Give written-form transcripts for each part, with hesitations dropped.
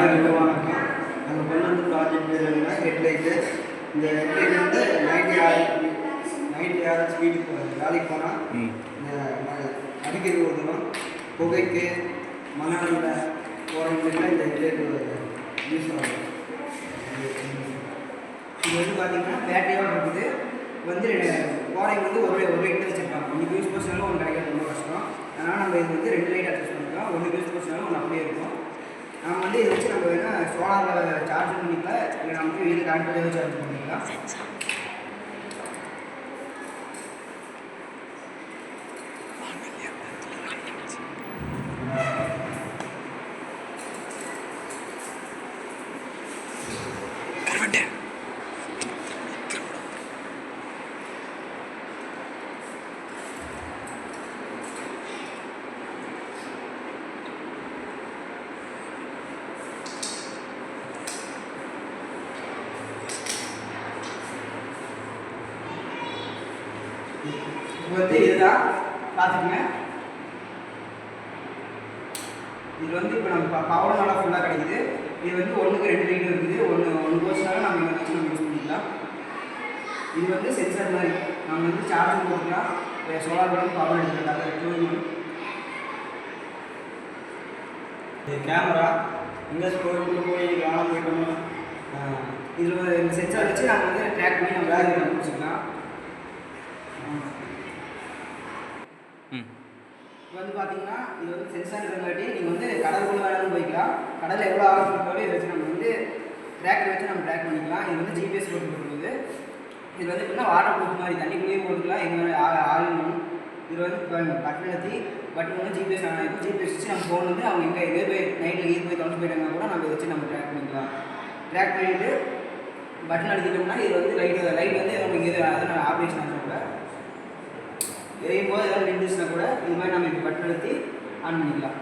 வணக்கம். நாங்கள் கொண்டு வந்து ப்ராஜெக்ட் பேர் என்னன்னா ஹெட்லைட்டு. இந்த ஹெட்லைட் வந்து நைட்டு யாராச்சும் வீட்டுக்கு வேலைக்கு போனால் இந்த அடிக்கடி ஓடணும். புகைக்கு மணலில் போகிறவங்களுக்குலாம் இந்த ஹெட்லைட் யூஸ் ஆகும். இது வந்து பார்த்திங்கன்னா பேட்டரியோடு இருக்குது. வந்து போரைங்க வந்து ஒரு லைட் வச்சுருப்பாங்க. ஒன்று யூஸ் பண்ணாலும் ஒன்று கிடைக்கிறது ரொம்ப கஷ்டம். அதனால் நம்ம இது வந்து 2 லைட் அட்ஜஸ்ட் பண்ணிக்கலாம். ஒன்று யூஸ் பண்ணாலும் ஒன்று அப்படியே இருக்கும். நம்ம வந்து இதை வச்சு நம்ம வேணால் சோலாரில் சார்ஜ் பண்ணிக்கலாம், இல்லை நமக்கு வீடு கரண்ட்டில் சார்ஜ் பண்ணிக்கலாம். இப்போ வந்து இதுதான் பார்த்துக்குங்க. இது வந்து இப்போ நம்ம பவர் நல்லா ஃபுல்லாக கிடைக்குது. இது வந்து 1க்கு 2 லைட் இருக்குது. ஒன்று போச்சுனாலும் நம்ம இதை வச்சு நம்ம யூஸ் பண்ணிக்கலாம். இது வந்து சென்சார் மாதிரி நம்ம வந்து சார்ஜ் போட்டுக்கலாம். சோலார் படம் பவர் எடுத்துக்கலாம். இது கேமரா எங்கே ஸ்டோருக்கு போய் காணாமல் போயிட்டோம்னா இதில் இந்த சென்சார் வச்சு நம்ம வந்து ட்ராக் பண்ணி நம்ம வேறு கண்டுபிடிச்சிக்கலாம். இப்போ வந்து பார்த்தீங்கன்னா இது வந்து சென்சார் இருக்கிறங்காட்டி நீங்கள் வந்து கடலுக்குள்ள வேணாலும் போய்க்கலாம். கடலில் எவ்வளோ ஆழம் போட்டாலும் இதை வச்சு நம்ம வந்து ட்ராக் வச்சு நம்ம ட்ராக் பண்ணிக்கலாம். இது வந்து ஜிபிஎஸ் போட்டுருக்குது. இது வந்து எப்படின்னா வாட்டர் ப்ரூஃப் மாதிரி தண்ணிக்குள்ளேயும் போட்டுக்கலாம், எங்கே ஆளும். இது வந்து பட்டன் அழுத்தி பட்டன் வந்து ஜிபிஎஸ் ஆகிடும். ஜிபிஎஸ் வச்சு நம்ம ஃபோன் வந்து அவங்க எங்கே இதே போய் நைட்டில் போய் தொலைச்சு போயிட்டாங்கன்னா கூட நம்ம இதை வச்சு நம்ம ட்ராக் பண்ணிக்கலாம். ட்ராக் பண்ணிவிட்டு பட்டன் அழுத்திட்டோம்னா இது வந்து லைட் வந்து நமக்கு இது அதனால் ஆப்ரேஷன் ஆகிறப்ப எரியும் போது எதாவது நின்றுச்சுன்னா கூட இது மாதிரி நம்ம இப்போ பட்டன் அழுத்தி ஆன் பண்ணிக்கலாம்.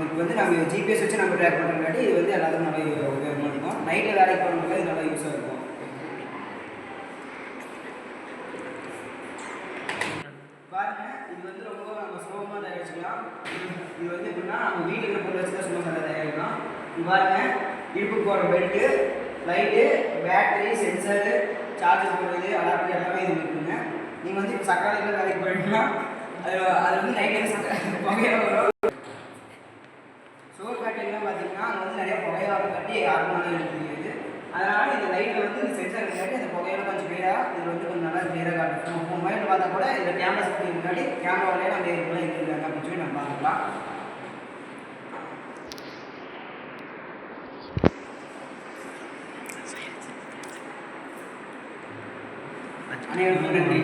இப்போ வந்து நம்ம ஜிபிஎஸ் வச்சு நம்ம ட்ராக் பண்ணுறங்காட்டி இது வந்து எல்லாத்துக்கும் நல்லா உபயோகமாக இருக்கும். நைட்டில் வேலைக்கு போகிறவங்களுக்கு இது நல்லா யூஸாக இருக்கும். பாருங்கள், இது வந்து ரொம்ப நம்ம சுலபமாக தயாரிச்சுக்கலாம். இது வந்து எப்படின்னா நம்ம வீட்டுக்கு பொருள் வச்சு தான் சும்மா நல்லா தயாரிக்கலாம். இது பாருங்கள், இடுப்புக்கு போகிற belt, light, battery, sensor, charger போடுறது, அடாப்டர் எல்லாமே இது இருக்குங்க. நீங்கள் வந்து இப்போ சக்கரையில் வேலைக்கு போயிட்டீங்கன்னா அது வந்து நைட்டு புகையாக வரும். சோல் பேட்டரிலாம் பார்த்தீங்கன்னா அங்கே வந்து நிறைய புகையாக கட்டி யாருக்கும் எழுத முடியாது. அதனால் இந்த லைட்டில் வந்து இந்த சென்சார் இருக்காட்டி அந்த புகையில கொஞ்சம் கிளியராக இது வந்து கொஞ்சம் நல்லா கிளியராக காட்டும். நம்ம மொபைலில் பார்த்தா கூட இந்த கேமரா செட்டிங் முன்னாடி கேமராவிலே நம்ம இதுக்குள்ளே இருக்காங்க அப்படின்னு சொல்லி நம்ம பார்த்துக்கலாம். அனைவருக்கும் நன்றி.